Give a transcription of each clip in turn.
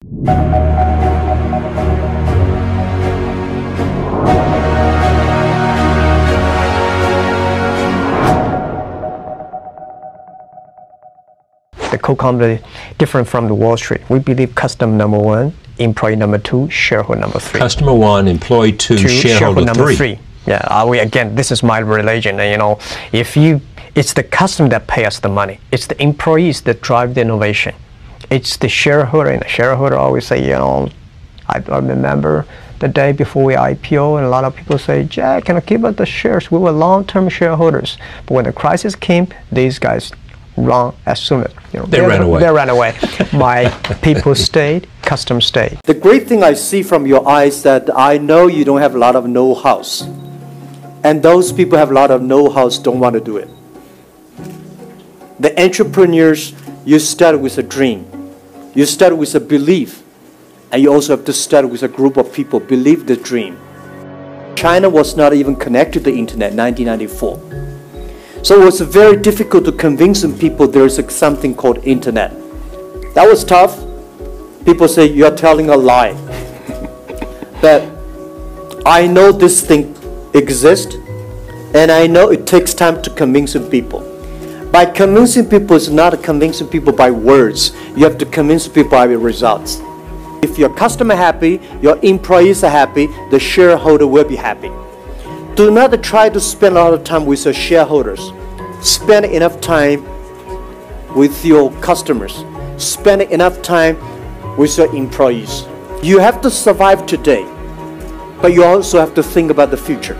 The Coke company different from the Wall Street. We believe customer number one, employee number two, shareholder number three. Customer one, employee two, shareholder number three. Yeah, again, this is my religion. And, it's the customer that pay us the money. It's the employees that drive the innovation. It's the shareholder, and the shareholder always say, I remember the day before we IPO, and a lot of people say, Jack, can I keep up the shares? We were long-term shareholders. But when the crisis came, these guys run as soon as they ran away. They ran away. My people stayed, customers stayed. The great thing I see from your eyes that I know you don't have a lot of know-hows. And those people have a lot of know-hows don't want to do it. The entrepreneurs, you start with a dream. You start with a belief. And you also have to start with a group of people believe the dream. China was not even connected to the internet in 1994. So it was very difficult to convince people there's something called internet. That was tough. People say, you're telling a lie. But I know this thing exists, and I know it takes time to convince people. By convincing people, it's not convincing people by words. You have to convince people by results. If your customer happy, your employees are happy, the shareholder will be happy. Do not try to spend a lot of time with your shareholders. Spend enough time with your customers. Spend enough time with your employees. You have to survive today, but you also have to think about the future.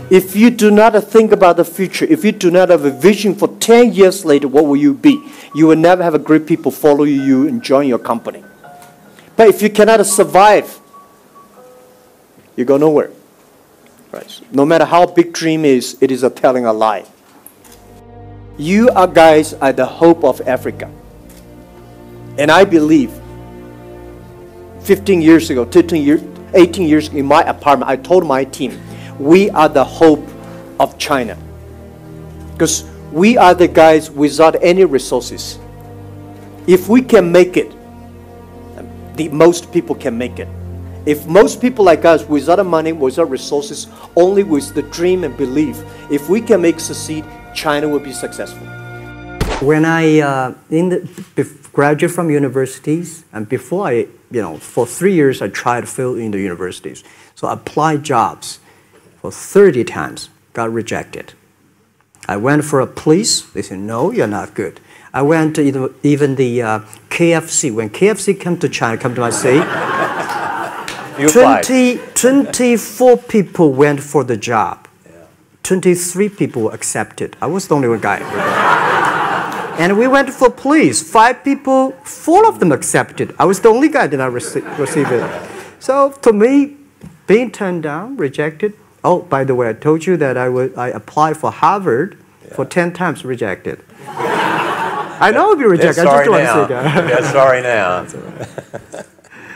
If you do not think about the future, if you do not have a vision for 10 years later, what will you be? You will never have a great people follow you and join your company. But if you cannot survive, you go nowhere. Right? No matter how big dream is, it is a telling a lie. You guys are the hope of Africa. And I believe 15 years ago, 18 years ago in my apartment, I told my team, we are the hope of China. Because we are the guys without any resources. If we can make it, most people can make it. If most people like us, without money, without resources, only with the dream and belief, if we can make succeed, China will be successful. When I graduated from universities, and before for 3 years I tried to fill in the universities. So I applied jobs for 30 times, got rejected. I went for a police, they said, no, you're not good. I went to even the KFC. When KFC came to China, come to my city, 24 people went for the job. 23 people were accepted. I was the only one guy. And we went for police. 5 people, 4 of them accepted. I was the only guy that did not receive it. So to me, being turned down, rejected. Oh, by the way, I told you that I applied for Harvard for 10 times, rejected. I know I'll be rejected. I just don't want to say that. Sorry now.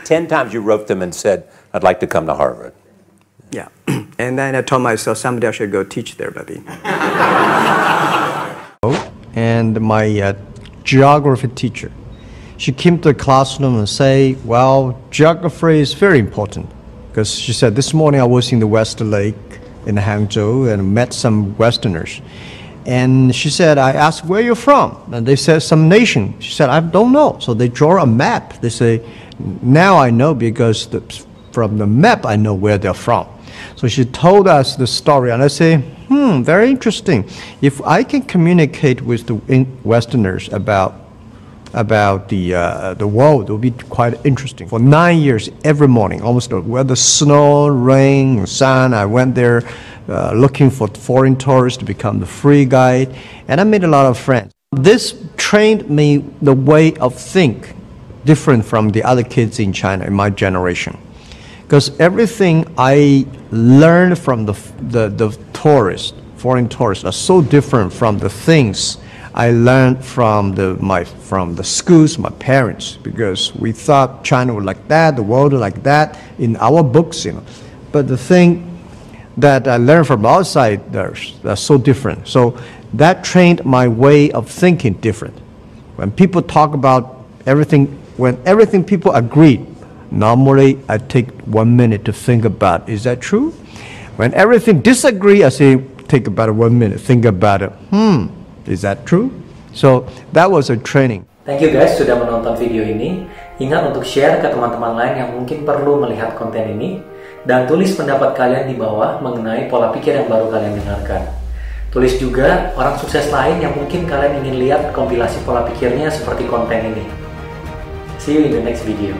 10 times you wrote them and said, I'd like to come to Harvard. Yeah. And then I told myself, someday I should go teach there, baby. And my geography teacher, she came to the classroom and say, well, geography is very important. Because she said, this morning I was in the West Lake in Hangzhou and met some Westerners. And she said, I asked, where you're from? And they said, some nation. She said, I don't know. So they draw a map. They say, now I know because from the map I know where they're from. So she told us the story, and I say, very interesting. If I can communicate with the Westerners about the world, it will be quite interesting. For 9 years, every morning, almost whether snow, rain, sun, I went there looking for foreign tourists to become the free guide, and I made a lot of friends. This trained me the way of think different from the other kids in China in my generation. Because everything I learned from the tourists, foreign tourists, are so different from the things I learned from the schools, my parents, because we thought China was like that, the world was like that in our books, But the thing that I learned from outside, they're so different. So that trained my way of thinking different. When people talk about everything when everything people agreed, normally I take 1 minute to think about, is that true? When everything disagree, I say, take about 1 minute, think about it. Is that true? So that was a training. Thank you guys sudah menonton video ini. Ingat untuk share ke teman-teman lain yang mungkin perlu melihat konten ini. Dan tulis pendapat kalian di bawah mengenai pola pikir yang baru kalian dengarkan. Tulis juga orang sukses lain yang mungkin kalian ingin lihat kompilasi pola pikirnya seperti konten ini. See you in the next video.